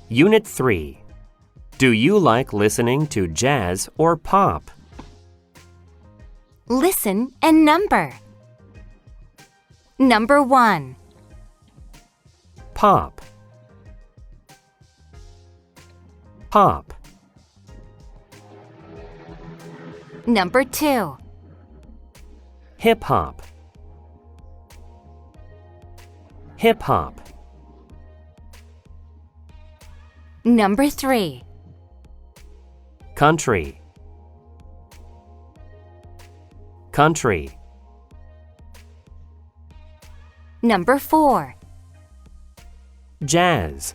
Unit 3. Do you like listening to jazz or pop? Listen and number. Number 1. Pop. Pop. Number 2. Hip-hop. Hip-hop. Number 3. Country. Country. Number 4. Jazz.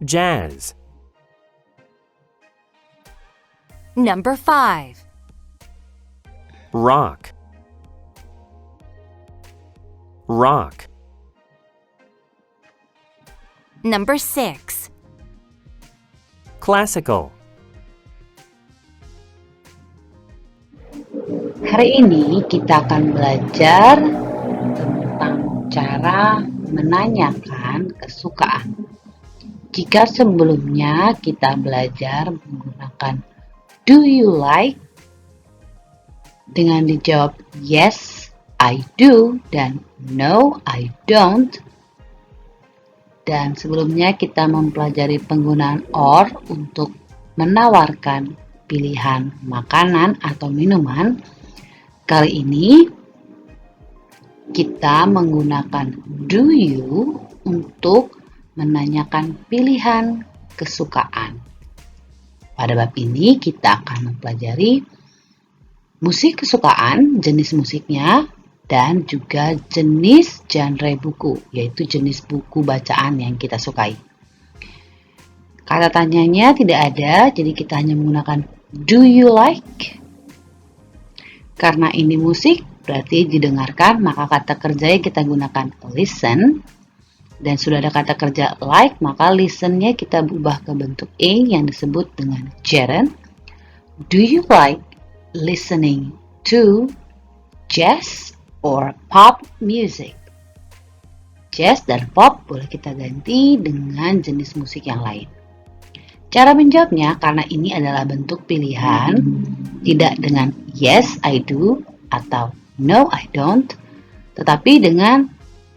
Jazz. Number 5. Rock. Rock. Number 6. Classical. Hari ini kita akan belajar tentang cara menanyakan kesukaan. Jika sebelumnya kita belajar menggunakan do you like dengan dijawab yes, I do dan no, I don't. Dan sebelumnya kita mempelajari penggunaan or untuk menawarkan pilihan makanan atau minuman. Kali ini kita menggunakan do you untuk menanyakan pilihan kesukaan. Pada bab ini kita akan mempelajari musik kesukaan, jenis musiknya, dan juga jenis genre buku, yaitu jenis buku bacaan yang kita sukai. Kata tanyanya tidak ada, jadi kita hanya menggunakan do you like? Karena ini musik, berarti didengarkan, maka kata kerja yang kita gunakan listen. Dan sudah ada kata kerja like, maka listen-nya kita ubah ke bentuk A yang disebut dengan gerund. Do you like listening to jazz or pop music? Jazz dan pop boleh kita ganti dengan jenis musik yang lain. Cara menjawabnya, karena ini adalah bentuk pilihan, tidak dengan yes, I do atau no, I don't, tetapi dengan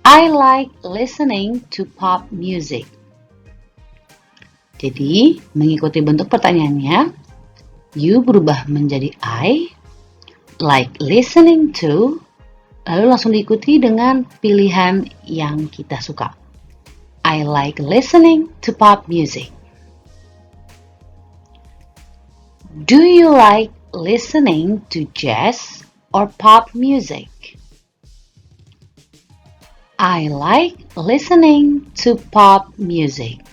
I like listening to pop music. Jadi, mengikuti bentuk pertanyaannya, you berubah menjadi I, like listening to, lalu langsung diikuti dengan pilihan yang kita suka. I like listening to pop music. Do you like listening to jazz or pop music? I like listening to pop music.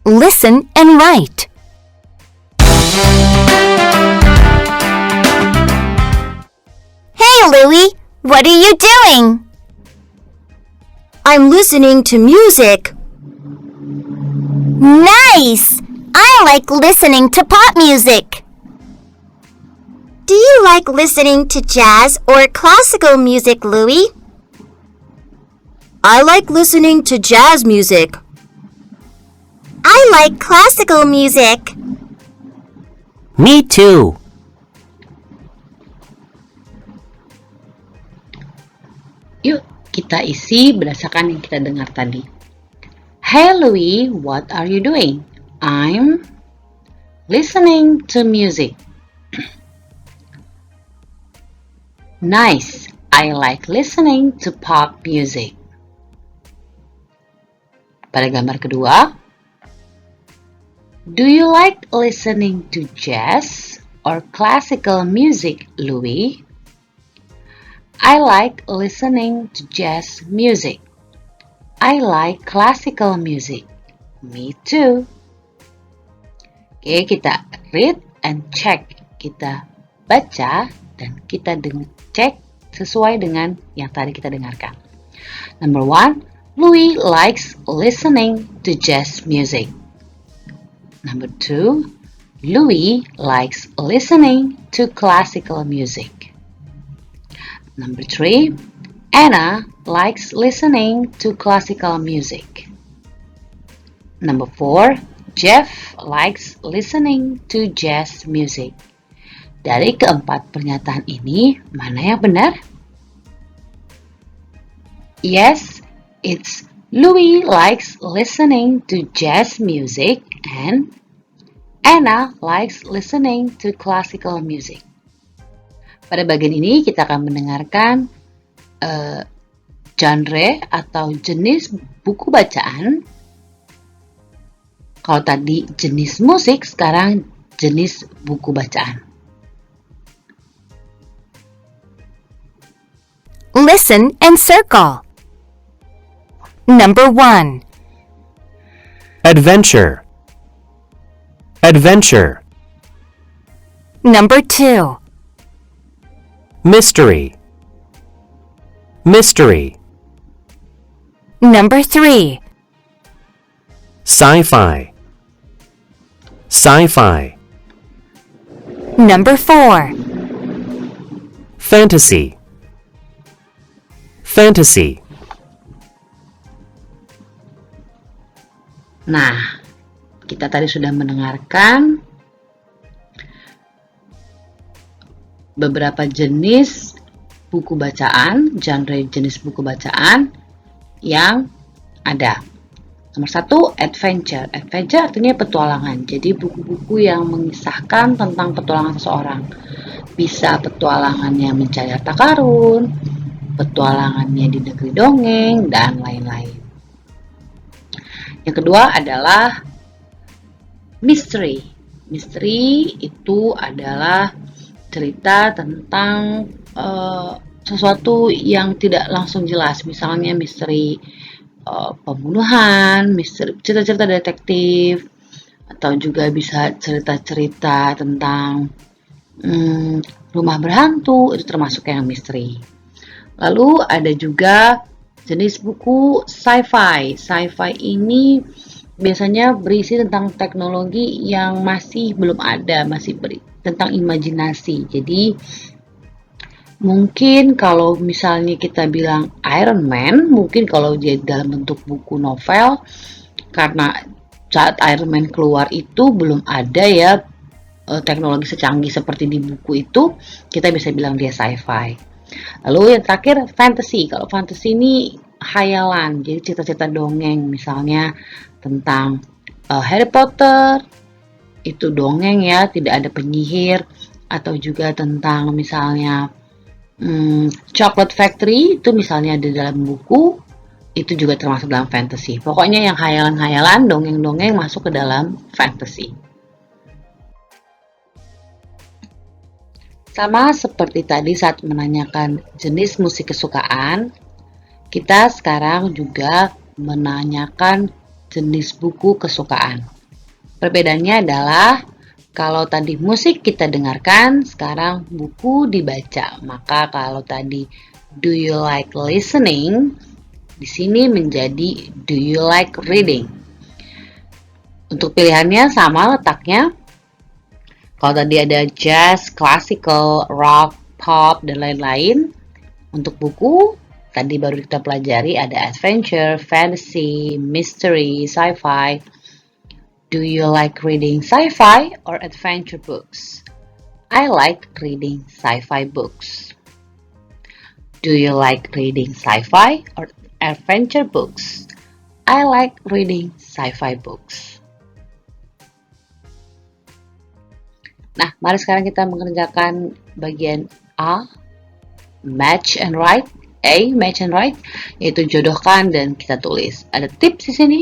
Listen and write. Hey, Louie, what are you doing? I'm listening to music. Nice! I like listening to pop music. Do you like listening to jazz or classical music, Louie? I like listening to jazz music. I like classical music. Me too. Yuk, kita isi berdasarkan yang kita dengar tadi. Hey Louie, what are you doing? I'm listening to music. Nice, I like listening to pop music. Pada gambar kedua, do you like listening to jazz or classical music, Louie? I like listening to jazz music. I like classical music. Me too. Oke, kita read and check. Kita baca dan kita cek sesuai dengan yang tadi kita dengarkan. Number 1, Louie likes listening to jazz music. Number 2, Louie likes listening to classical music. Number 3, Anna likes listening to classical music. Number 4, Jeff likes listening to jazz music. Dari keempat pernyataan ini, mana yang benar? Yes, it's Louis likes listening to jazz music and Anna likes listening to classical music. Pada bagian ini kita akan mendengarkan genre atau jenis buku bacaan. Kalau tadi jenis musik, sekarang jenis buku bacaan. Listen and circle. Number 1. Adventure. Adventure. Number 2. Mystery. Mystery. Number 3. Sci-fi. Sci-fi. Number 4. Fantasy. Fantasy. Nah, kita tadi sudah mendengarkan beberapa jenis buku bacaan, genre jenis buku bacaan yang ada. Nomor 1, adventure. Adventure artinya petualangan. Jadi buku-buku yang mengisahkan tentang petualangan seseorang. Bisa petualangannya mencari harta karun, petualangannya di negeri dongeng, dan lain-lain. Yang kedua adalah mystery. Mystery itu adalah cerita tentang sesuatu yang tidak langsung jelas. Misalnya misteri pembunuhan, misteri cerita-cerita detektif, atau juga bisa cerita-cerita tentang rumah berhantu, itu termasuk yang misteri. Lalu ada juga jenis buku sci-fi. Sci-fi ini biasanya berisi tentang teknologi yang masih belum ada, masih tentang imajinasi. Jadi mungkin kalau misalnya kita bilang Iron Man, mungkin kalau dia dalam bentuk buku novel, karena saat Iron Man keluar itu belum ada ya teknologi secanggih seperti di buku itu, kita bisa bilang dia sci-fi. Lalu yang terakhir fantasy. Kalau fantasy ini khayalan, jadi cerita-cerita dongeng, misalnya tentang Harry Potter, itu dongeng ya, tidak ada penyihir, atau juga tentang misalnya Chocolate Factory, itu misalnya ada dalam buku, itu juga termasuk dalam fantasy. Pokoknya yang khayalan-khayalan, dongeng-dongeng masuk ke dalam fantasy. Sama seperti tadi saat menanyakan jenis musik kesukaan, kita sekarang juga menanyakan jenis buku kesukaan. Perbedaannya adalah kalau tadi musik kita dengarkan, sekarang buku dibaca. Maka kalau tadi do you like listening, di sini menjadi do you like reading. Untuk pilihannya sama letaknya. Kalau tadi ada jazz, classical, rock, pop, dan lain-lain. Untuk buku, tadi baru kita pelajari ada adventure, fantasy, mystery, sci-fi. Do you like reading sci-fi or adventure books? I like reading sci-fi books. Do you like reading sci-fi or adventure books? I like reading sci-fi books. Nah, mari sekarang kita mengerjakan bagian A, match and write. A, match and write, yaitu jodohkan dan kita tulis. Ada tips di sini.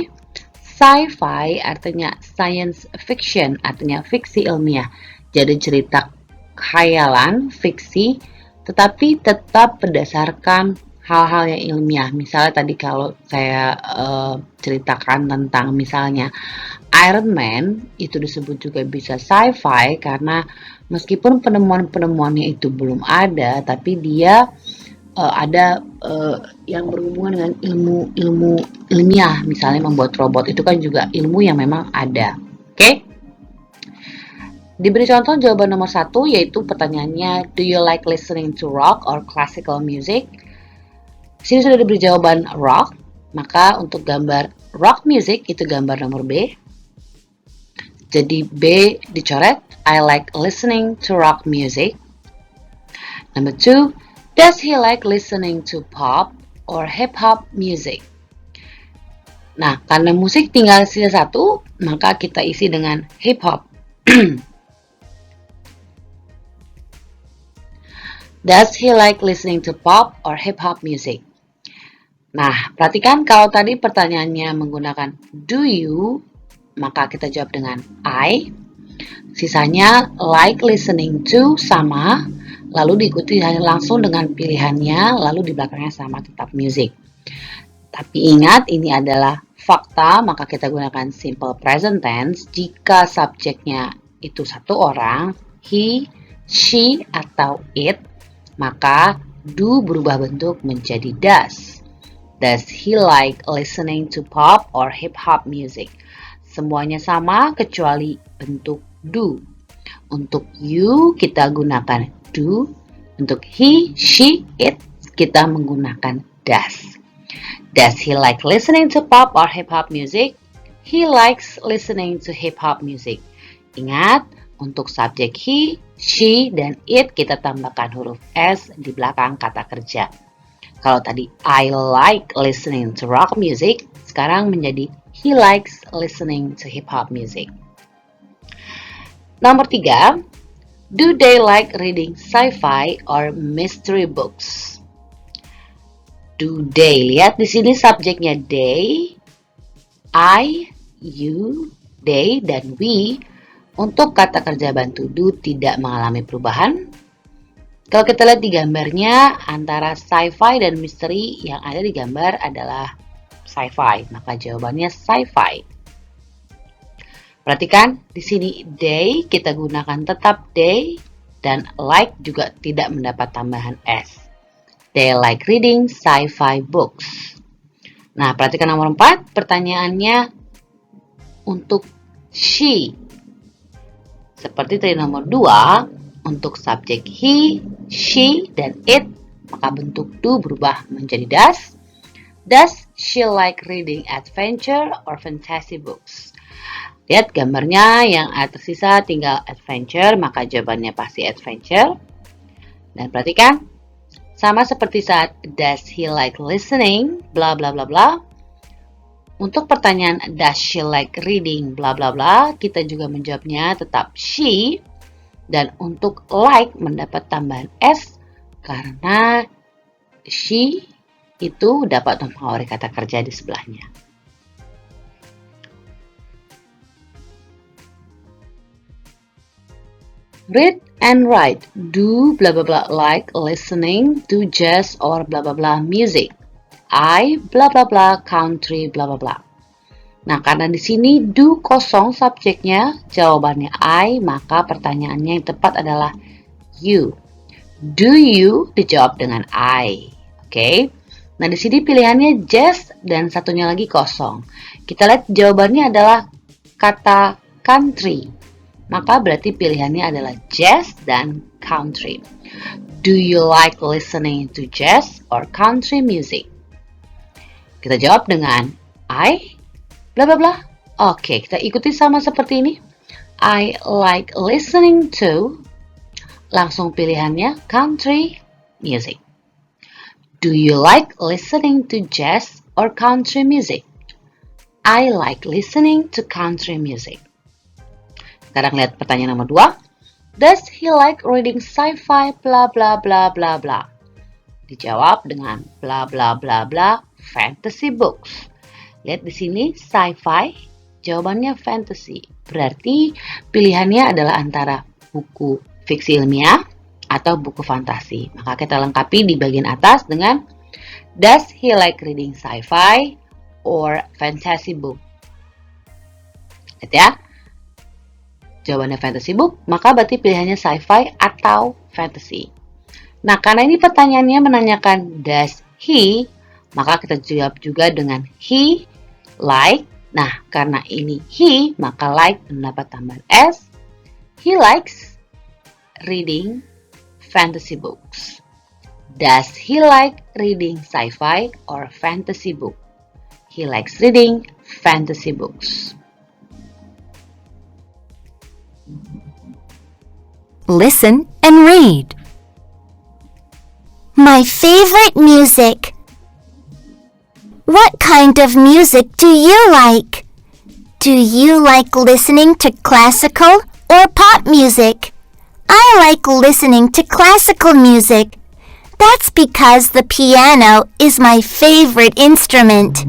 Sci-fi artinya science fiction, artinya fiksi ilmiah. Jadi cerita khayalan, fiksi, tetapi tetap berdasarkan hal-hal yang ilmiah. Misalnya tadi kalau saya ceritakan tentang misalnya Iron Man, itu disebut juga bisa sci-fi karena meskipun penemuan-penemuannya itu belum ada, tapi dia ada yang berhubungan dengan ilmu ilmiah, misalnya membuat robot, itu kan juga ilmu yang memang ada. Oke? Diberi contoh jawaban nomor 1, yaitu pertanyaannya, do you like listening to rock or classical music? Sini sudah diberi jawaban rock, maka untuk gambar rock music itu gambar nomor B. Jadi B dicoret, I like listening to rock music. Number 2, does he like listening to pop or hip-hop music? Nah, karena musik tinggal sisa 1, maka kita isi dengan hip-hop. Does he like listening to pop or hip-hop music? Nah, perhatikan kalau tadi pertanyaannya menggunakan do you, maka kita jawab dengan I. Sisanya like listening to sama, lalu diikuti langsung dengan pilihannya, lalu di belakangnya sama tetap music. Tapi ingat, ini adalah fakta, maka kita gunakan simple present tense jika subjeknya itu satu orang, he, she, atau it, maka do berubah bentuk menjadi does. Does he like listening to pop or hip-hop music? Semuanya sama kecuali bentuk do. Untuk you kita gunakan do. Untuk he, she, it kita menggunakan does. Does he like listening to pop or hip-hop music? He likes listening to hip-hop music. Ingat, untuk subjek he, she, dan it kita tambahkan huruf S di belakang kata kerja. Kalau tadi I like listening to rock music, sekarang menjadi he likes listening to hip-hop music. Nomor 3, do they like reading sci-fi or mystery books? Do they, lihat di sini subjeknya they, I, you, they, dan we. Untuk kata kerja bantu do tidak mengalami perubahan. Kalau kita lihat di gambarnya, antara sci-fi dan mystery yang ada di gambar adalah sci-fi, maka jawabannya sci-fi. Perhatikan di sini they kita gunakan tetap they, dan like juga tidak mendapat tambahan s. They like reading sci-fi books. Nah, perhatikan nomor 4, pertanyaannya untuk she. Seperti tadi nomor 2, untuk subjek he, she, dan it, maka bentuk do berubah menjadi does. Does she like reading adventure or fantasy books? Lihat gambarnya yang tersisa tinggal adventure, maka jawabannya pasti adventure. Dan perhatikan, sama seperti saat does he like listening, bla bla bla bla. Untuk pertanyaan does she like reading, bla bla bla, kita juga menjawabnya tetap she. Dan untuk like mendapat tambahan s karena she itu dapat mempengaruhi kata kerja di sebelahnya. Read and write. Do blah blah blah like listening to jazz or blah blah blah music. I blah blah blah country blah blah blah. Nah, karena di sini do kosong subjeknya, jawabannya I, maka pertanyaannya yang tepat adalah you. Do you dijawab dengan I. Oke. Nah, di sini pilihannya jazz dan satunya lagi kosong. Kita lihat jawabannya adalah kata country. Maka berarti pilihannya adalah jazz dan country. Do you like listening to jazz or country music? Kita jawab dengan I, bla bla bla. Oke, kita ikuti sama seperti ini. I like listening to, langsung pilihannya country music. Do you like listening to jazz or country music? I like listening to country music. Sekarang lihat pertanyaan nomor 2. Does he like reading sci-fi bla bla bla bla bla? Dijawab dengan bla bla bla bla fantasy books. Lihat di sini sci-fi, jawabannya fantasy. Berarti pilihannya adalah antara buku fiksi ilmiah atau buku fantasi. Maka kita lengkapi di bagian atas dengan does he like reading sci-fi or fantasy book? Lihat ya. Jawabannya fantasy book, maka berarti pilihannya sci-fi atau fantasy. Nah, karena ini pertanyaannya menanyakan does he, maka kita jawab juga dengan he like. Nah, karena ini he, maka like mendapat tambahan s. He likes reading fantasy books. Does he like reading sci-fi or fantasy book? He likes reading fantasy books. Listen and read. My favorite music. What kind of music do you like? Do you like listening to classical or pop music? I like listening to classical music. That's because the piano is my favorite instrument.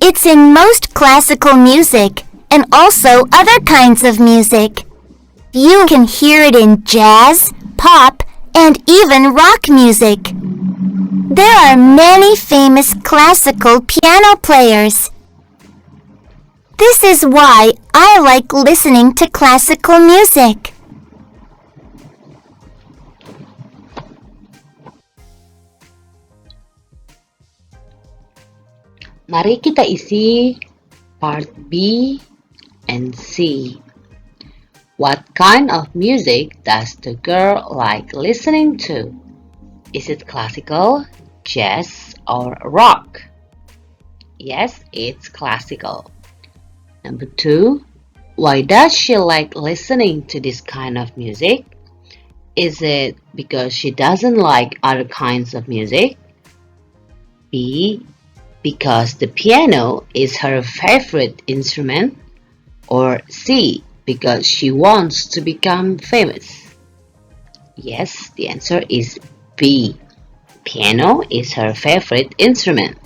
It's in most classical music and also other kinds of music. You can hear it in jazz, pop, and even rock music. There are many famous classical piano players. This is why I like listening to classical music. Mari kita isi part B and C. What kind of music does the girl like listening to? Is it classical, jazz, or rock? Yes, it's classical. Number 2, why does she like listening to this kind of music? Is it because she doesn't like other kinds of music? B, because the piano is her favorite instrument? Or C, because she wants to become famous? Yes, the answer is B. Piano is her favorite instrument.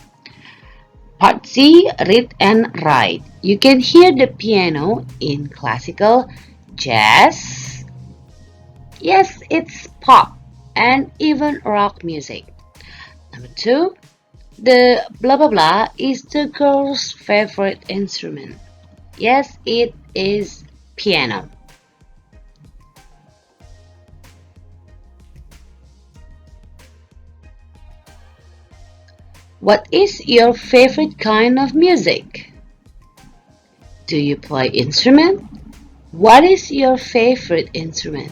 Part C, read and write. You can hear the piano in classical, jazz. Yes, it's pop and even rock music. Number 2, the blah blah blah is the girl's favorite instrument. Yes, it is piano. What is your favorite kind of music? Do you play instrument? What is your favorite instrument?